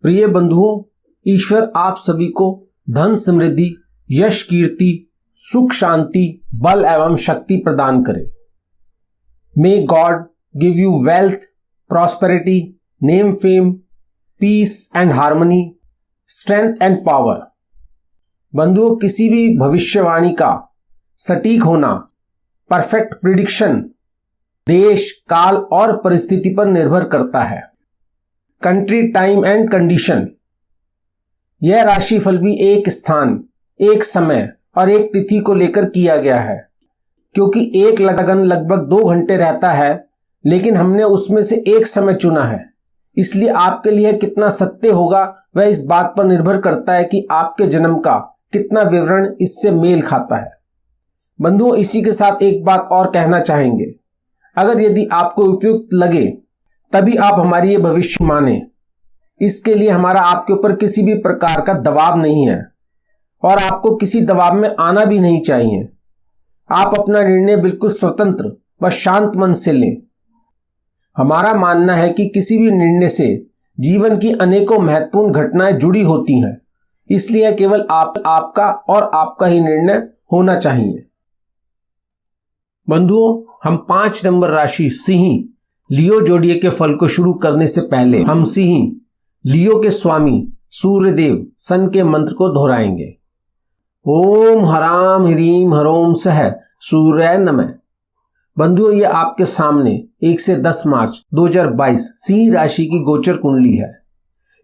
प्रिय बंधुओं, ईश्वर आप सभी को धन समृद्धि, यश कीर्ति, सुख शांति, बल एवं शक्ति प्रदान करे। May God give you wealth, prosperity, name fame, peace and harmony, strength and power. बंधुओं, किसी भी भविष्यवाणी का सटीक होना, परफेक्ट प्रिडिक्शन देश, काल और परिस्थिति पर निर्भर करता है। Country, time and condition. यह राशिफल भी एक स्थान, एक समय और एक तिथि को लेकर किया गया है, क्योंकि एक लगन लगभग 2 घंटे रहता है, लेकिन हमने उसमें से एक समय चुना है। इसलिए आपके लिए कितना सत्य होगा वह इस बात पर निर्भर करता है कि आपके जन्म का कितना विवरण इससे मेल खाता है। बंधुओं, इसी के साथ एक बात और कहना चाहेंगे। अगर यदि आपको उपयुक्त लगे तभी आप हमारी ये भविष्य माने। इसके लिए हमारा आपके ऊपर किसी भी प्रकार का दबाव नहीं है और आपको किसी दबाव में आना भी नहीं चाहिए। आप अपना निर्णय बिल्कुल स्वतंत्र व शांत मन से लें। हमारा मानना है कि किसी भी निर्णय से जीवन की अनेकों महत्वपूर्ण घटनाएं जुड़ी होती हैं, इसलिए केवल आपका और आपका ही निर्णय होना चाहिए। बंधुओं, हम 5 नंबर राशि सिंह लियो जोड़िए के फल को शुरू करने से पहले हम सिंह लियो के स्वामी सूर्यदेव सन के मंत्र को दोहराएंगे। ओम हराम ह्रीम हरोम सह सूर्य नमः। बंधुओं, ये आपके सामने 1 से 10 मार्च 2022 सिंह राशि की गोचर कुंडली है।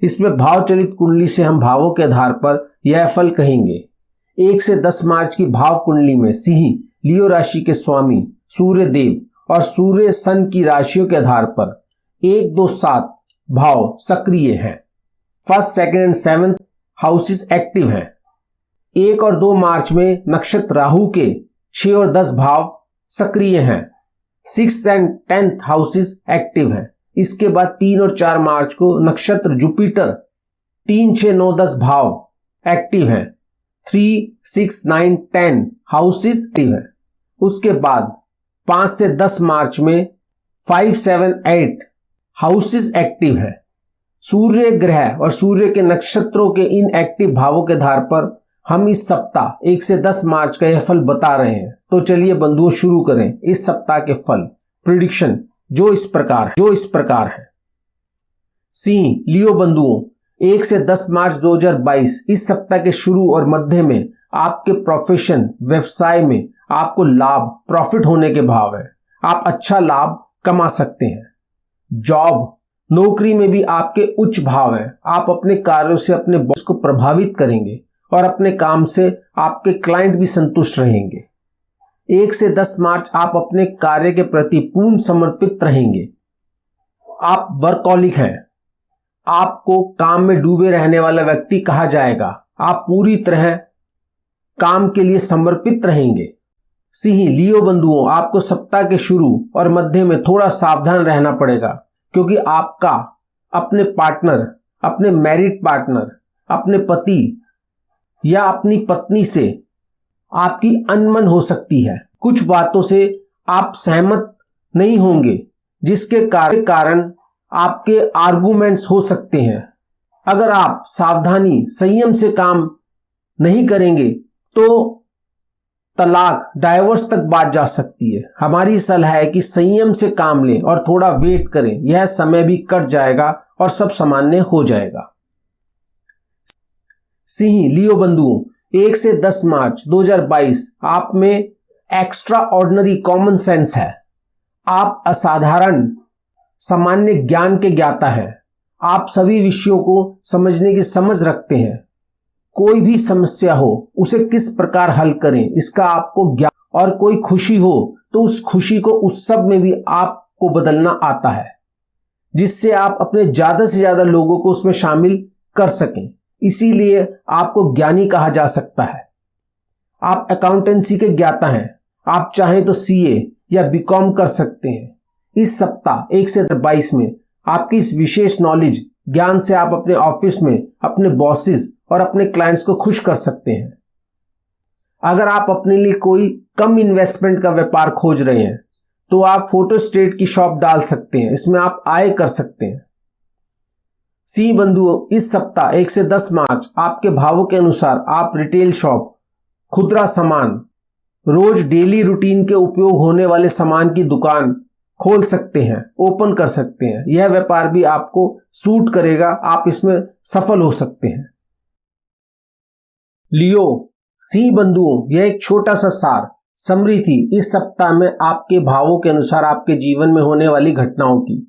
इसमें भाव चलित कुंडली से हम भावों के आधार पर यह फल कहेंगे। 1 से 10 मार्च की भाव कुंडली में सिंह लियो राशि के स्वामी सूर्य देव और सूर्य सन की राशियों के आधार पर 1, 2, 7 भाव सक्रिय हैं। 1st, 2nd and 7th houses active हैं। 1 और 2 मार्च में नक्षत्र राहु के 6 और 10 भाव सक्रिय हैं। 6th and 10th houses active हैं। इसके बाद 3 और 4 मार्च को नक्षत्र जुपिटर 3, 6, 9, 10 भाव एक्टिव हैं। 3, 6, 9, 10 हाउसेस एक्टिव हैं। उसके बाद 5 से 10 मार्च में 5, 7, 8 हाउसेस एक्टिव है। सूर्य ग्रह और सूर्य के नक्षत्रों के इन एक्टिव भावों के आधार पर हम इस सप्ताह 1 से 10 मार्च का यह फल बता रहे हैं। तो चलिए बंधुओं, शुरू करें इस सप्ताह के फल प्रिडिक्शन जो इस प्रकार है। सिंह लियो बंधुओं, 1 से 10 मार्च 2022 इस सप्ताह के शुरू और मध्य में आपके प्रोफेशन, व्यवसाय में आपको लाभ, प्रॉफिट होने के भाव है। आप अच्छा लाभ कमा सकते हैं। जॉब, नौकरी में भी आपके उच्च भाव हैं। आप अपने कार्यों से अपने बॉस को प्रभावित करेंगे और अपने काम से आपके क्लाइंट भी संतुष्ट रहेंगे। 1 से 10 मार्च आप अपने कार्य के प्रति पूर्ण समर्पित रहेंगे। आप वर्कहॉलिक हैं। आपको काम में डूबे रहने वाला व्यक्ति कहा जाएगा। आप पूरी तरह काम के लिए समर्पित रहेंगे। सिंह लियो बंधुओं, आपको सप्ताह के शुरू और मध्य में थोड़ा सावधान रहना पड़ेगा, क्योंकि आपका अपने पार्टनर, अपने मैरिड पार्टनर, अपने पति या अपनी पत्नी से आपकी अनबन हो सकती है। कुछ बातों से आप सहमत नहीं होंगे, जिसके कारण आपके आर्गुमेंट्स हो सकते हैं। अगर आप सावधानी, संयम से काम नहीं करेंगे तो तलाक, डाइवोर्स तक बात जा सकती है। हमारी सलाह है कि संयम से काम लें और थोड़ा वेट करें। यह समय भी कट जाएगा और सब सामान्य हो जाएगा। सिंह लियो बंधुओं, 1 से 10 मार्च 2022 आप में एक्स्ट्रा ऑर्डिनरी कॉमन सेंस है। आप असाधारण सामान्य ज्ञान के ज्ञाता हैं। आप सभी विषयों को समझने की समझ रखते हैं। कोई भी समस्या हो उसे किस प्रकार हल करें इसका आपको ज्ञान, और कोई खुशी हो तो उस खुशी को उत्सव में भी आपको बदलना आता है, जिससे आप अपने ज्यादा से ज्यादा लोगों को उसमें शामिल कर सकें। इसीलिए आपको ज्ञानी कहा जा सकता है। आप अकाउंटेंसी के ज्ञाता हैं। आप चाहें तो सीए या बीकॉम कर सकते हैं। इस सप्ताह 1 से 22 में आपकी इस विशेष नॉलेज, ज्ञान से आप अपने ऑफिस में अपने बॉसेस और अपने क्लाइंट्स को खुश कर सकते हैं। अगर आप अपने लिए कोई कम इन्वेस्टमेंट का व्यापार खोज रहे हैं तो आप फोटो स्टेट की शॉप डाल सकते हैं। इसमें आप आय कर सकते हैं। सी बंधुओं, इस सप्ताह 1 से 10 मार्च आपके भावों के अनुसार आप रिटेल शॉप, खुदरा सामान, रोज डेली रूटीन के उपयोग होने वाले सामान की दुकान खोल सकते हैं, ओपन कर सकते हैं। यह व्यापार भी आपको सूट करेगा, आप इसमें सफल हो सकते हैं। लियो, सी बंधुओं, यह एक छोटा सा सार समरी थी इस सप्ताह में आपके भावों के अनुसार आपके जीवन में होने वाली घटनाओं की।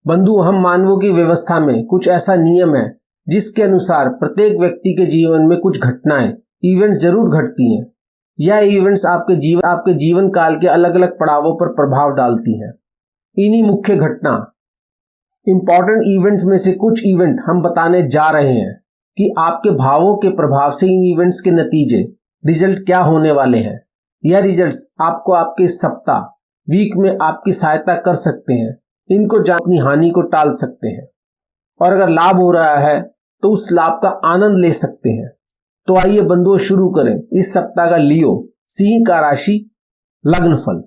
बंधु, हम मानवों की व्यवस्था में कुछ ऐसा नियम है जिसके अनुसार प्रत्येक व्यक्ति के जीवन में कुछ घटनाएं, इवेंट्स जरूर घटती हैं। यह इवेंट्स आपके जीवन काल के अलग अलग पड़ावों पर प्रभाव डालती हैं। इन्हीं मुख्य घटना, इंपॉर्टेंट इवेंट्स में से कुछ इवेंट हम बताने जा रहे हैं कि आपके भावों के प्रभाव से इन इवेंट्स के नतीजे, रिजल्ट क्या होने वाले हैं। यह रिजल्ट्स आपको आपके सप्ताह, वीक में आपकी सहायता कर सकते हैं। इनको जान अपनी हानि को टाल सकते हैं और अगर लाभ हो रहा है तो उस लाभ का आनंद ले सकते हैं। तो आइए बंधुओं, शुरू करें इस सप्ताह का लियो सिंह का राशि लग्नफल।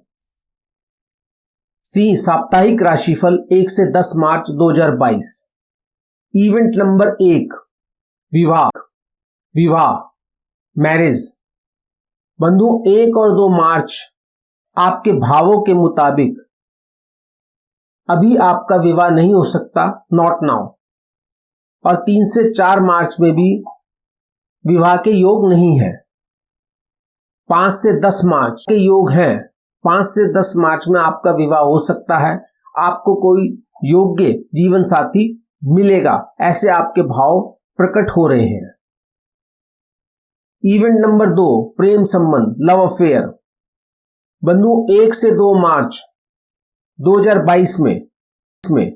सिंह साप्ताहिक राशिफल 1 से 10 मार्च 2022। इवेंट नंबर 1, विवाह, मैरिज। बंधुओं, 1 और 2 मार्च आपके भावों के मुताबिक अभी आपका विवाह नहीं हो सकता, नॉट नाउ। और 3 से 4 मार्च में भी विवाह के योग नहीं है। 5 से 10 मार्च के योग हैं। 5 से 10 मार्च में आपका विवाह हो सकता है। आपको कोई योग्य जीवन साथी मिलेगा, ऐसे आपके भाव प्रकट हो रहे हैं। इवेंट नंबर 2, प्रेम संबंध, लव अफेयर। बंधु, 1 से 2 मार्च 2022 में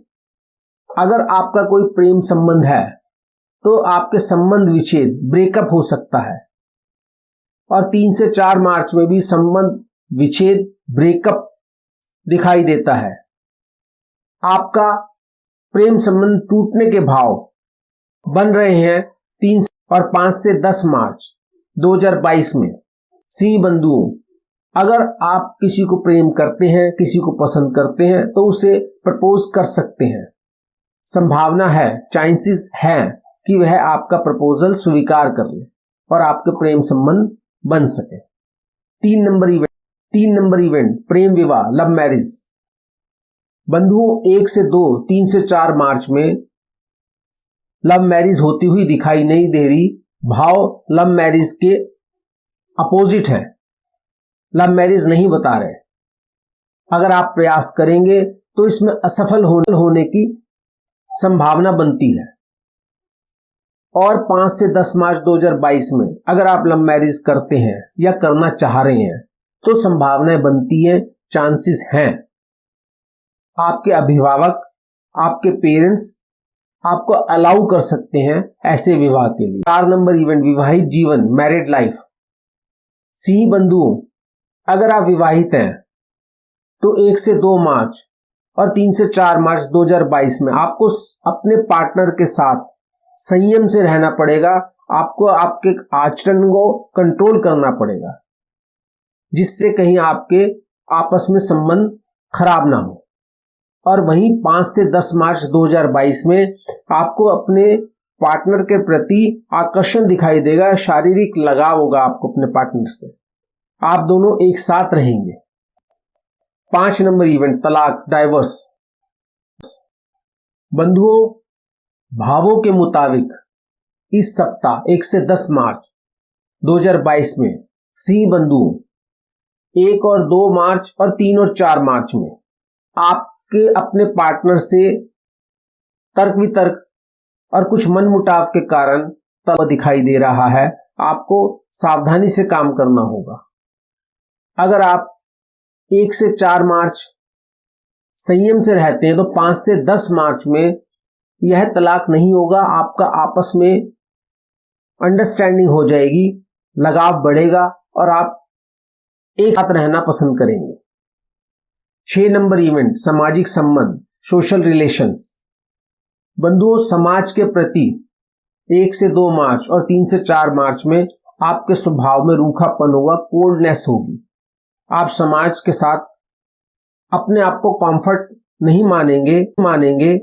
अगर आपका कोई प्रेम संबंध है तो आपके संबंध विच्छेद, ब्रेकअप हो सकता है। और 3 से 4 मार्च में भी संबंध विच्छेद, ब्रेकअप दिखाई देता है। आपका प्रेम संबंध टूटने के भाव बन रहे हैं 3 और 5 से 10 मार्च 2022 में। सिंह बंधुओं, अगर आप किसी को प्रेम करते हैं, किसी को पसंद करते हैं तो उसे प्रपोज कर सकते हैं। संभावना है, चांसेस हैं कि वह आपका प्रपोजल स्वीकार कर ले और आपके प्रेम संबंध बन सके। 3 नंबर इवेंट, प्रेम विवाह, लव मैरिज। बंधुओं, 1 से 2, 3 से 4 मार्च में लव मैरिज होती हुई दिखाई नहीं दे रही। भाव लव मैरिज के अपोजिट है, लव मैरिज नहीं बता रहे। अगर आप प्रयास करेंगे तो इसमें असफल होने की संभावना बनती है। और 5 से 10 मार्च 2022 में अगर आप लव मैरिज करते हैं या करना चाह रहे हैं तो संभावनाएं बनती हैं, चांसेस हैं। आपके अभिभावक, आपके पेरेंट्स आपको अलाउ कर सकते हैं ऐसे विवाह के लिए। 4 नंबर इवेंट, विवाहित जीवन, मैरिड लाइफ। सिंह बंधुओं, अगर आप विवाहित हैं तो 1 से 2 मार्च और 3 से 4 मार्च 2022 में आपको अपने पार्टनर के साथ संयम से रहना पड़ेगा। आपको आपके आचरण को कंट्रोल करना पड़ेगा जिससे कहीं आपके आपस में संबंध खराब ना हो। और वहीं 5 से 10 मार्च 2022 में आपको अपने पार्टनर के प्रति आकर्षण दिखाई देगा, शारीरिक लगाव होगा आपको अपने पार्टनर से, आप दोनों एक साथ रहेंगे। 5 नंबर इवेंट, तलाक, डाइवोर्स। बंधुओं, भावों के मुताबिक इस सप्ताह 1 से 10 मार्च 2022 में सिंह बंधुओं 1 और 2 मार्च और 3 और 4 मार्च में आपके अपने पार्टनर से तर्क वितर्क और कुछ मनमुटाव के कारण तब दिखाई दे रहा है। आपको सावधानी से काम करना होगा। अगर आप 1 से 4 मार्च संयम से रहते हैं तो 5 से 10 मार्च में यह तलाक नहीं होगा। आपका आपस में अंडरस्टैंडिंग हो जाएगी, लगाव बढ़ेगा और आप एक साथ रहना पसंद करेंगे। 6 नंबर इवेंट, सामाजिक संबंध, सोशल रिलेशंस। बंधुओं, समाज के प्रति 1 से 2 मार्च और 3 से 4 मार्च में आपके स्वभाव में रूखापन होगा, कोल्डनेस होगी। आप समाज के साथ अपने आप को कंफर्ट नहीं मानेंगे।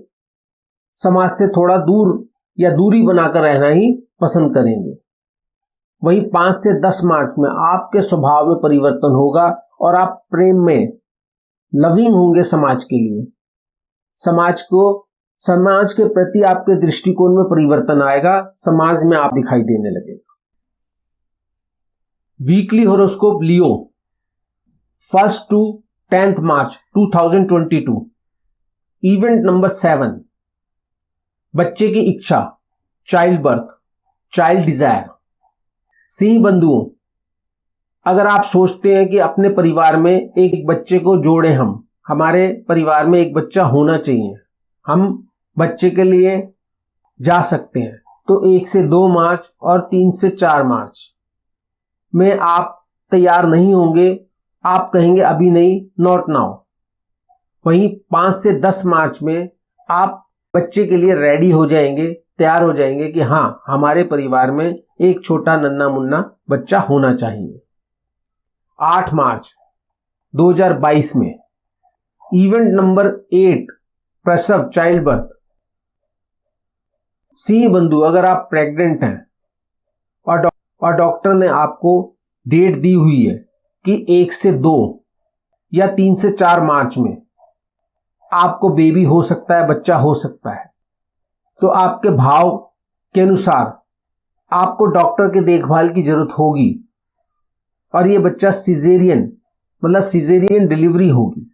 समाज से थोड़ा दूर या दूरी बनाकर रहना ही पसंद करेंगे। वहीं 5 से 10 मार्च में आपके स्वभाव में परिवर्तन होगा और आप प्रेम में लविंग होंगे समाज के लिए। समाज के प्रति आपके दृष्टिकोण में परिवर्तन आएगा, समाज में आप दिखाई देने लगेगा। Weekly horoscope Leo 1 to 10 March 2022। Event number 7, बच्चे की इच्छा, चाइल्ड बर्थ, चाइल्ड डिजायर। सिंह बंधुओं, अगर आप सोचते हैं कि अपने परिवार में एक बच्चे को जोड़ें, हमारे परिवार में एक बच्चा होना चाहिए, हम बच्चे के लिए जा सकते हैं, तो 1 से 2 मार्च और 3 से 4 मार्च में आप तैयार नहीं होंगे, आप कहेंगे अभी नहीं, नॉट नाउ। वहीं 5 से 10 मार्च में आप बच्चे के लिए रेडी हो जाएंगे, तैयार हो जाएंगे कि हाँ, हमारे परिवार में एक छोटा नन्ना मुन्ना बच्चा होना चाहिए। 8 मार्च 2022 में इवेंट नंबर 8, प्रसव, चाइल्ड बर्थ। सिंह बंधु, अगर आप प्रेग्नेंट हैं और डॉक्टर ने आपको डेट दी हुई है कि 1 से 2 या 3 से 4 मार्च में आपको बेबी हो सकता है, बच्चा हो सकता है, तो आपके भाव के अनुसार आपको डॉक्टर के देखभाल की जरूरत होगी और ये बच्चा सिजेरियन डिलीवरी होगी,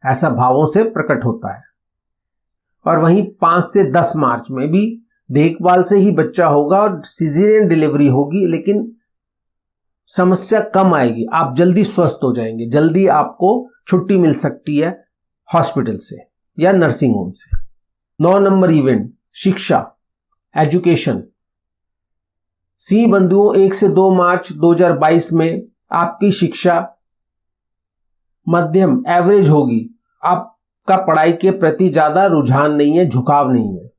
ऐसा भावों से प्रकट होता है। और वहीं 5 से 10 मार्च में भी देखभाल से ही बच्चा होगा और सिजेरियन डिलीवरी होगी, लेकिन समस्या कम आएगी, आप जल्दी स्वस्थ हो जाएंगे, जल्दी आपको छुट्टी मिल सकती है हॉस्पिटल से या नर्सिंग होम से। 9 नंबर इवेंट, शिक्षा, एजुकेशन। सिंह बंधुओं, 1 से 2 मार्च 2022 में आपकी शिक्षा मध्यम, एवरेज होगी, आपका पढ़ाई के प्रति ज्यादा रुझान नहीं है, झुकाव नहीं है।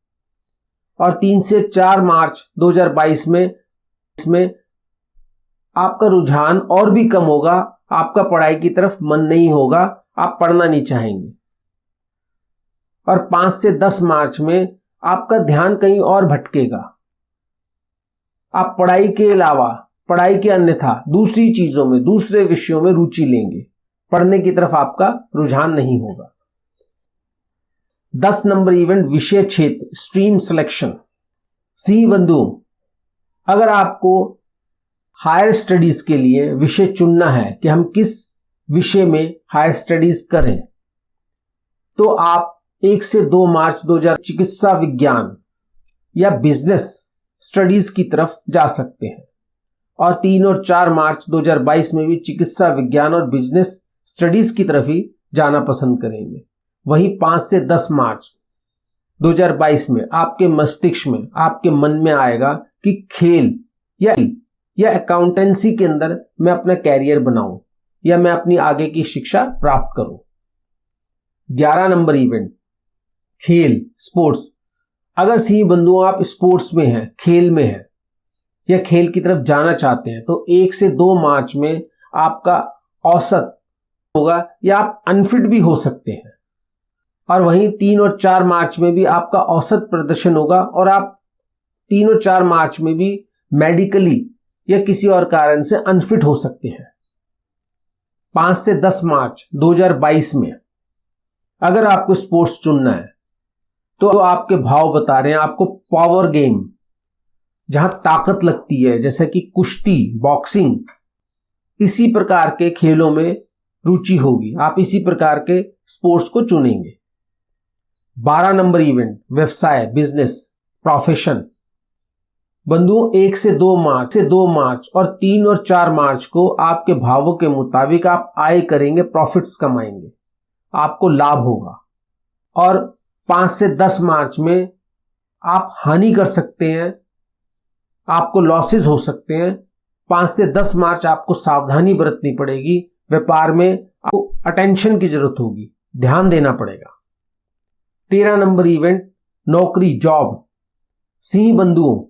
और 3 से 4 मार्च 2022 में इसमें आपका रुझान और भी कम होगा, आपका पढ़ाई की तरफ मन नहीं होगा, आप पढ़ना नहीं चाहेंगे। और 5 से 10 मार्च में आपका ध्यान कहीं और भटकेगा, आप पढ़ाई के अलावा, पढ़ाई के अन्यथा दूसरी चीजों में, दूसरे विषयों में रुचि लेंगे, पढ़ने की तरफ आपका रुझान नहीं होगा। 10 नंबर इवेंट, विषय क्षेत्र, स्ट्रीम सिलेक्शन। सिंह बंधुओं, अगर आपको हायर स्टडीज के लिए विषय चुनना है कि हम किस विषय में हायर स्टडीज करें, तो आप 1 से 2 मार्च 2000 चिकित्सा विज्ञान या बिजनेस स्टडीज की तरफ जा सकते हैं। और 3 और 4 मार्च 2022 में भी चिकित्सा विज्ञान और बिजनेस स्टडीज की तरफ ही जाना पसंद करेंगे। वहीं 5 से 10 मार्च 2022 में आपके मस्तिष्क में, आपके मन में आएगा कि खेल या अकाउंटेंसी के अंदर मैं अपना कैरियर बनाऊं या मैं अपनी आगे की शिक्षा प्राप्त करूं। 11 नंबर इवेंट, खेल, स्पोर्ट्स। अगर सिंह बंधुओं आप स्पोर्ट्स में हैं, खेल में हैं या खेल की तरफ जाना चाहते हैं, तो 1 से 2 मार्च में आपका औसत होगा या आप अनफिट भी हो सकते हैं। और वहीं 3 और 4 मार्च में भी आपका औसत प्रदर्शन होगा और आप 3 और 4 मार्च में भी मेडिकली या किसी और कारण से अनफिट हो सकते हैं। 5 से 10 मार्च 2022 में अगर आपको स्पोर्ट्स चुनना है, तो आपके भाव बता रहे हैं आपको पावर गेम, जहां ताकत लगती है, जैसे कि कुश्ती, बॉक्सिंग, इसी प्रकार के खेलों में रुचि होगी, आप इसी प्रकार के स्पोर्ट्स को चुनेंगे। 12 नंबर इवेंट, व्यवसाय, बिजनेस, प्रोफेशन। बंधुओं, 1 से 2 मार्च और 3 और 4 मार्च को आपके भावों के मुताबिक आप आय करेंगे, प्रॉफिट्स कमाएंगे, आपको लाभ होगा। और 5 से 10 मार्च में आप हानि कर सकते हैं, आपको लॉसेस हो सकते हैं। 5 से 10 मार्च आपको सावधानी बरतनी पड़ेगी, व्यापार में आपको अटेंशन की जरूरत होगी, ध्यान देना पड़ेगा। 13 नंबर इवेंट, नौकरी, जॉब। सिंह बंधुओं,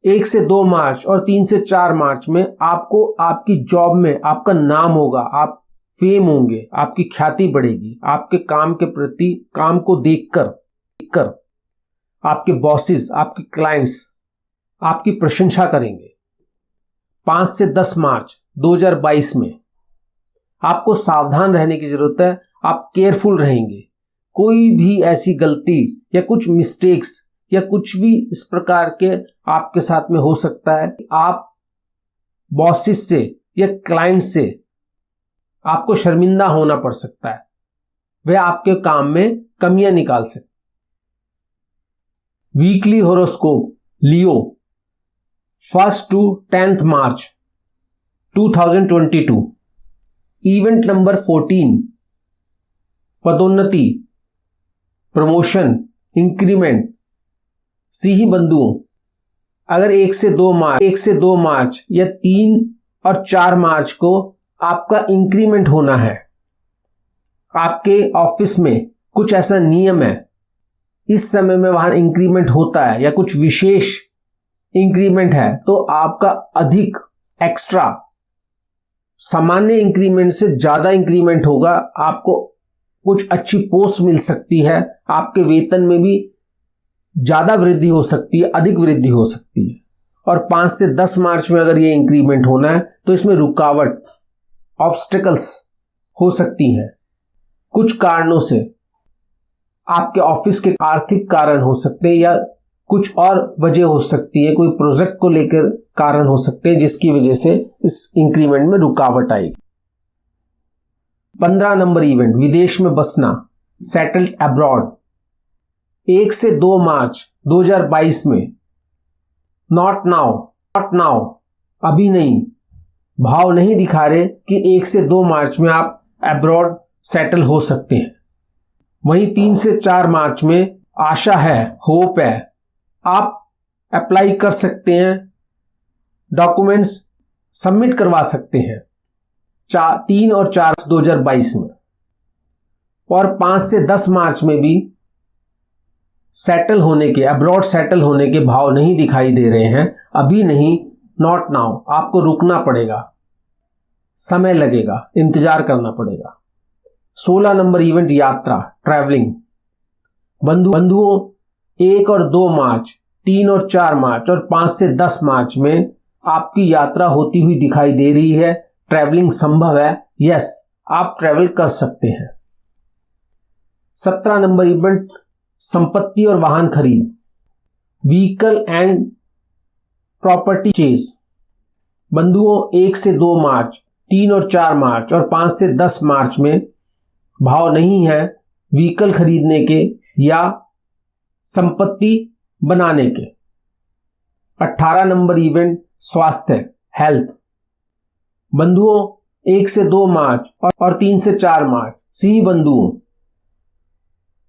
1 से 2 मार्च और 3 से 4 मार्च में आपको आपकी जॉब में आपका नाम होगा, आप फेम होंगे, आपकी ख्याति बढ़ेगी, आपके काम के प्रति, काम को देखकर आपके बॉसेस, आपके क्लाइंट्स आपकी प्रशंसा करेंगे। 5 से 10 मार्च 2022 में आपको सावधान रहने की जरूरत है। आप केयरफुल रहेंगे। कोई भी ऐसी गलती या कुछ मिस्टेक्स या कुछ भी इस प्रकार के आपके साथ में हो सकता है कि आप बॉसेस से या क्लाइंट से आपको शर्मिंदा होना पड़ सकता है। वह आपके काम में कमियां निकाल सकते। Weekly horoscope Leo 1 to 10 March 2022। Event number 14, पदोन्नति, प्रमोशन, इंक्रीमेंट। सिंह बंधुओं, अगर 1 से 2 मार्च या 3 और 4 मार्च को आपका इंक्रीमेंट होना है, आपके ऑफिस में कुछ ऐसा नियम है, इस समय में वहां इंक्रीमेंट होता है या कुछ विशेष इंक्रीमेंट है, तो आपका अधिक एक्स्ट्रा सामान्य इंक्रीमेंट से ज्यादा इंक्रीमेंट होगा। आपको कुछ अच्छी पोस्ट मिल सकती है। आपके वेतन में भी ज्यादा वृद्धि हो सकती है, अधिक वृद्धि हो सकती है। और 5 से 10 मार्च में अगर ये इंक्रीमेंट होना है तो इसमें रुकावट, ऑब्स्टेकल्स हो सकती हैं। कुछ कारणों से आपके ऑफिस के आर्थिक कारण हो सकते हैं या कुछ और वजह हो सकती है। कोई प्रोजेक्ट को लेकर कारण हो सकते हैं जिसकी वजह से इस इंक्रीमेंट में रुकावट आएगी। 15 नंबर इवेंट, विदेश में बसना, सेटल्ड अब्रॉड। 1 से 2 मार्च 2022 में नॉट नाउ, अभी नहीं, भाव नहीं दिखा रहे कि 1 से 2 मार्च में आप अब्रॉड सेटल हो सकते हैं। वहीं 3 से 4 मार्च में आशा है, होप है, आप अप्लाई कर सकते हैं, डॉक्यूमेंट्स सबमिट करवा सकते हैं 3 और 4 2022 में। और 5 से 10 मार्च में भी सेटल होने के, अब्रॉड सेटल होने के भाव नहीं दिखाई दे रहे हैं। अभी नहीं, नॉट नाउ, आपको रुकना पड़ेगा, समय लगेगा, इंतजार करना पड़ेगा। 16 नंबर इवेंट, यात्रा, ट्रैवलिंग। बंधुओं, 1 और 2 मार्च, 3 और 4 मार्च और 5 से 10 मार्च में आपकी यात्रा होती हुई दिखाई दे रही है। ट्रैवलिंग संभव है, यस, आप ट्रैवल कर सकते हैं। 17 नंबर इवेंट, संपत्ति और वाहन खरीद, व्हीकल एंड प्रॉपर्टी चेज। बंधुओं, 1 से 2 मार्च, 3 और 4 मार्च और 5 से 10 मार्च में भाव नहीं है व्हीकल खरीदने के या संपत्ति बनाने के। 18 नंबर इवेंट, स्वास्थ्य, हेल्थ। बंधुओं, 1 से 2 मार्च और 3 से 4 मार्च, सिंह बंधुओं,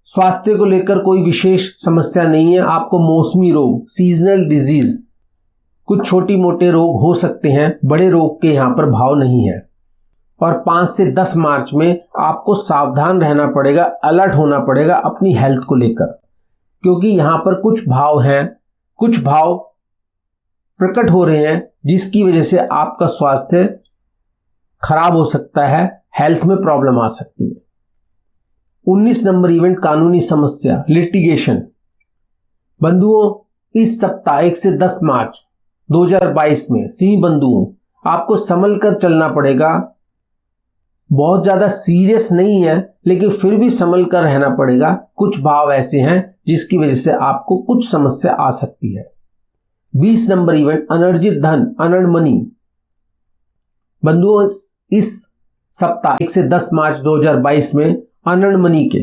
स्वास्थ्य को लेकर कोई विशेष समस्या नहीं है। आपको मौसमी रोग, सीजनल डिजीज, कुछ छोटी मोटे रोग हो सकते हैं, बड़े रोग के यहां पर भाव नहीं है। और 5 से 10 मार्च में आपको सावधान रहना पड़ेगा, अलर्ट होना पड़ेगा अपनी हेल्थ को लेकर, क्योंकि यहां पर कुछ भाव हैं, कुछ भाव प्रकट हो रहे हैं जिसकी वजह से आपका स्वास्थ्य खराब हो सकता है, हेल्थ में प्रॉब्लम आ सकती है। 19 नंबर इवेंट, कानूनी समस्या, लिटिगेशन। बंधुओं, इस सप्ताह 1 से 10 मार्च 2022 में सिंह बंधुओं, आपको संभल कर चलना पड़ेगा। बहुत ज्यादा सीरियस नहीं है लेकिन फिर भी संभल कर रहना पड़ेगा। कुछ भाव ऐसे हैं जिसकी वजह से आपको कुछ समस्या आ सकती है। 20 नंबर इवेंट, अनर्जित धन, अर्नड मनी। बंधुओं, इस सप्ताह 1 से 10 मार्च 2022 में अर्नड मनी के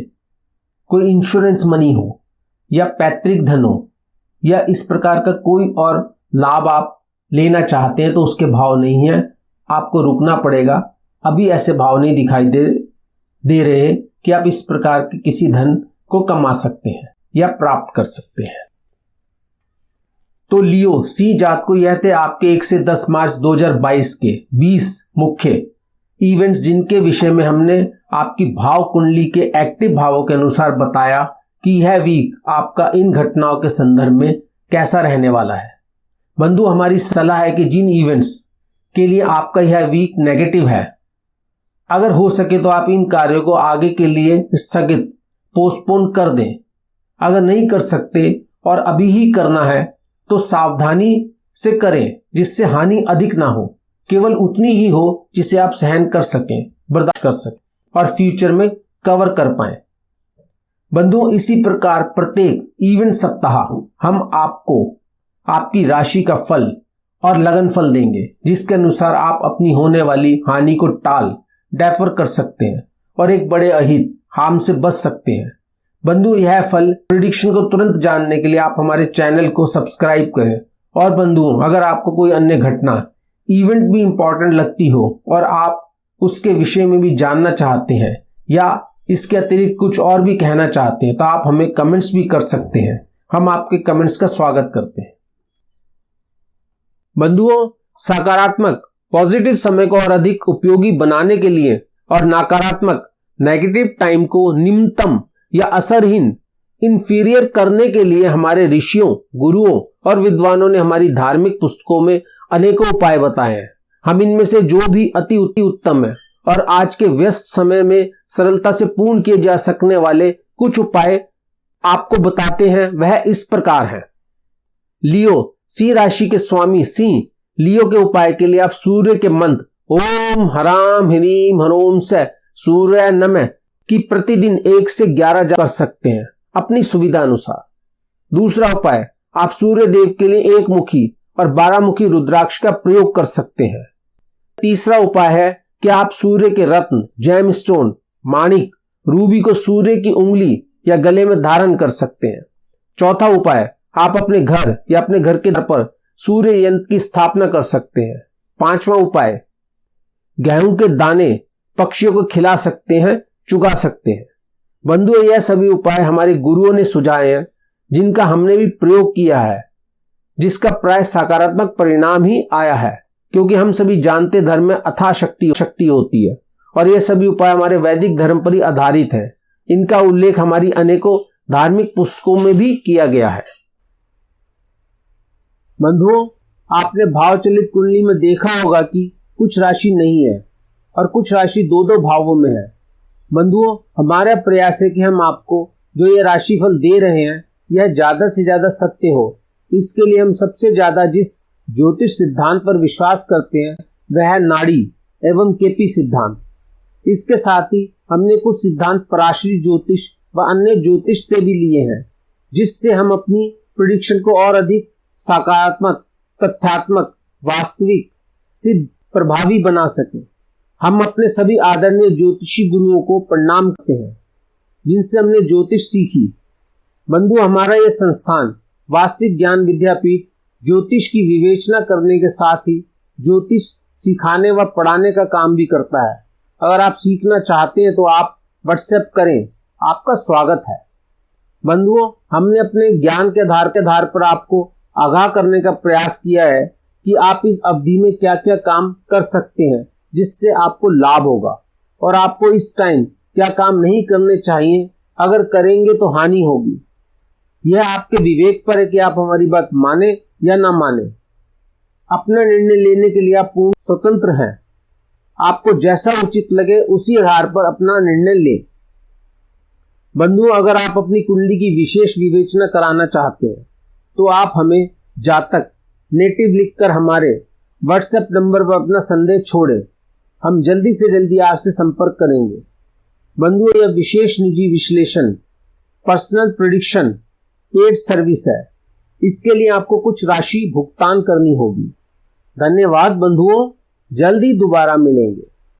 कोई इंश्योरेंस मनी हो या पैतृक धन हो या इस प्रकार का कोई और लाभ आप लेना चाहते हैं तो उसके भाव नहीं है, आपको रुकना पड़ेगा। अभी ऐसे भाव नहीं दिखाई दे रहे कि आप इस प्रकार के किसी धन को कमा सकते हैं या प्राप्त कर सकते हैं। तो लियो, सी जात को यह थे आपके 1 से 10 मार्च 2022 के 20 मुख्य इवेंट्स, जिनके विषय में हमने आपकी भाव कुंडली के एक्टिव भावों के अनुसार बताया कि यह वीक आपका इन घटनाओं के संदर्भ में कैसा रहने वाला है। बंधु, हमारी सलाह है कि जिन इवेंट्स के लिए आपका यह वीक नेगेटिव है, अगर हो सके तो आप इन कार्यों को आगे के लिए स्थगित, पोस्टपोन कर दें। अगर नहीं कर सकते और अभी ही करना है तो सावधानी से करें जिससे हानि अधिक ना हो, केवल उतनी ही हो जिसे आप सहन कर सकें, बर्दाश्त कर सकें और फ्यूचर में कवर कर पाएं। बंधुओं, इसी प्रकार प्रत्येक इवेंट सप्ताह हम आपको आपकी राशि का फल और लगन फल देंगे, जिसके अनुसार आप अपनी होने वाली हानि को डेफर कर सकते हैं और एक बड़े अहित हार्म से बच सकते हैं। बंधु, यह फल प्रेडिक्शन को तुरंत जानने के लिए आप हमारे चैनल को सब्सक्राइब करें। और बंधुओं, अगर आपको कोई अन्य घटना इवेंट भी इंपॉर्टेंट लगती हो और आप उसके विषय में भी जानना चाहते हैं या इसके अतिरिक्त कुछ और भी कहना चाहते हैं तो आप हमें कमेंट्स भी कर सकते हैं। हम आपके कमेंट्स का स्वागत करते हैं। बंधुओं, सकारात्मक पॉजिटिव समय को और अधिक उपयोगी बनाने के लिए और नकारात्मक नेगेटिव टाइम को निम्नतम या असरहीन इंफीरियर करने के लिए हमारे ऋषियों, गुरुओं और विद्वानों ने हमारी धार्मिक पुस्तकों में अनेकों उपाय बताए हैं। हम इनमें से जो भी अति उत्तम है और आज के व्यस्त समय में सरलता से पूर्ण किए जा सकने वाले कुछ उपाय आपको बताते हैं, वह इस प्रकार है। लियो, सिंह राशि के स्वामी सिंह लियो के उपाय के लिए आप सूर्य के मंत्र ओम हराम ह्रीम हरोम से सूर्य नमः की प्रतिदिन 1 से 11 जाप कर सकते हैं अपनी सुविधा अनुसार। दूसरा उपाय, आप सूर्य देव के लिए 1 मुखी और 12 मुखी रुद्राक्ष का प्रयोग कर सकते हैं। तीसरा उपाय है कि आप सूर्य के रत्न, जेमस्टोन, माणिक, रूबी को सूर्य की उंगली या गले में धारण कर सकते हैं। चौथा उपाय, आप अपने घर या अपने घर के द्वार पर सूर्य यंत्र की स्थापना कर सकते हैं। पांचवा उपाय, गेहूं के दाने पक्षियों को खिला सकते हैं, चुगा सकते हैं। बंधुओं, यह सभी उपाय हमारे गुरुओं ने सुझाए हैं, जिनका हमने भी प्रयोग किया है, जिसका प्राय सकारात्मक परिणाम ही आया है, क्योंकि हम सभी जानते धर्म में अथाह शक्ति होती है और यह सभी उपाय हमारे वैदिक धर्म पर ही आधारित है। इनका उल्लेख हमारी अनेकों धार्मिक पुस्तकों में भी किया गया है। बंधुओं, आपने भावचलित कुंडली में देखा होगा कि कुछ राशि नहीं है और कुछ राशि 2-2 भावों में है। बंधुओं, हमारा प्रयास है कि हम आपको जो ये राशिफल दे रहे हैं यह ज्यादा से ज्यादा सत्य हो। इसके लिए हम सबसे ज्यादा जिस ज्योतिष सिद्धांत पर विश्वास करते हैं वह है नाड़ी एवं केपी सिद्धांत। इसके साथ ही हमने कुछ सिद्धांत पराशरी ज्योतिष व अन्य ज्योतिष से भी लिए हैं, जिससे हम अपनी प्रेडिक्शन को और अधिक सकारात्मक, तथ्यात्मक, वास्तविक, सिद्ध, प्रभावी बना सके। हम अपने सभी आदरणीय ज्योतिषी गुरुओं को प्रणाम करते हैं जिनसे हमने ज्योतिष सीखी। बंधु, हमारा यह संस्थान वास्तविक ज्ञान विद्यापीठ ज्योतिष की विवेचना करने के साथ ही ज्योतिष सिखाने व पढ़ाने का काम भी करता है। अगर आप सीखना चाहते हैं तो आप व्हाट्सएप करें, आपका स्वागत है। बंधुओं, हमने अपने ज्ञान के आधार पर आपको आगाह करने का प्रयास किया है कि आप इस अवधि में क्या क्या काम कर सकते हैं जिससे आपको लाभ होगा और आपको इस टाइम क्या काम नहीं करने चाहिए, अगर करेंगे तो हानि होगी। यह आपके विवेक पर है कि आप हमारी बात माने या ना माने। अपना निर्णय लेने के लिए आप पूर्ण स्वतंत्र हैं। आपको जैसा उचित लगे उसी आधार पर अपना निर्णय लें। बंधुओं, अगर आप अपनी कुंडली की विशेष विवेचना कराना चाहते हैं तो आप हमें जातक नेटिव लिखकर हमारे व्हाट्सएप नंबर पर अपना संदेश छोड़ें। हम जल्दी से जल्दी आपसे संपर्क करेंगे। बंधुओं, यह विशेष निजी विश्लेषण पर्सनल प्रेडिक्शन पेड सर्विस है। इसके लिए आपको कुछ राशि भुगतान करनी होगी। धन्यवाद बंधुओं, जल्दी दोबारा मिलेंगे।